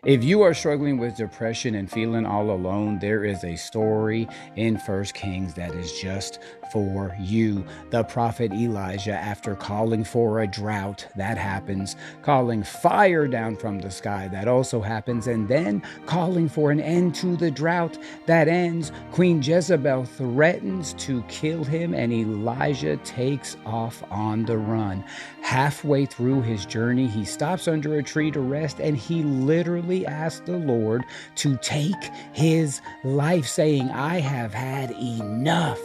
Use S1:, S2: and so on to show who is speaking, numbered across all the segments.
S1: If you are struggling with depression and feeling all alone, there is a story in First Kings that is just for you. The prophet Elijah, after calling for a drought, that happens, calling fire down from the sky, that also happens, and then calling for an end to the drought, that ends. Queen Jezebel threatens to kill him, and Elijah takes off on the run. Halfway through his journey, he stops under a tree to rest, and he literally asks the Lord to take his life, saying, "I have had enough."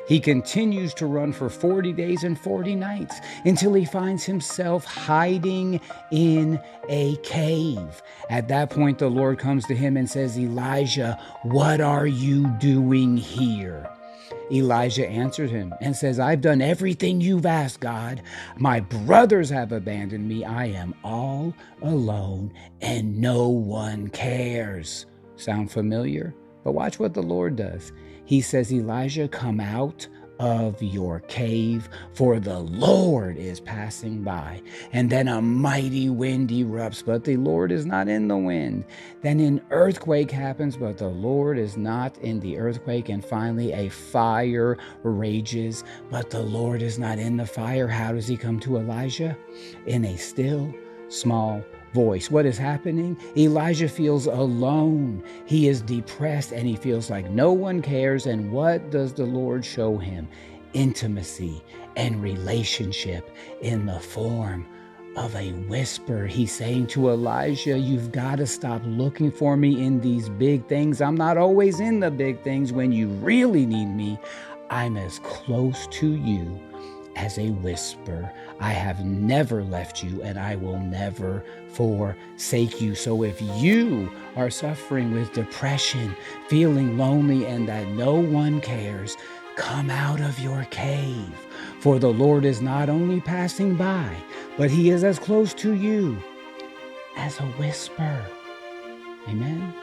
S1: He continues to run for 40 days and 40 nights until he finds himself hiding in a cave. At that point, the Lord comes to him and says, "Elijah, what are you doing here?" Elijah answered him and says, "I've done everything you've asked, God. My brothers have abandoned me. I am all alone and no one cares." Sound familiar? But watch what the Lord does. He says, "Elijah, come out of your cave, for the Lord is passing by." And then a mighty wind erupts, but the Lord is not in the wind. Then an earthquake happens, but the Lord is not in the earthquake. And finally, a fire rages, but the Lord is not in the fire. How does he come to Elijah? In a still, small voice. What is happening? Elijah feels alone. He is depressed and he feels like no one cares. And what does the Lord show him? Intimacy and relationship in the form of a whisper. He's saying to Elijah, "You've got to stop looking for me in these big things. I'm not always in the big things. When you really need me, I'm as close to you as a whisper. I have never left you, and I will never forsake you." So if you are suffering with depression, feeling lonely, and that no one cares, come out of your cave. For the Lord is not only passing by, but he is as close to you as a whisper. Amen.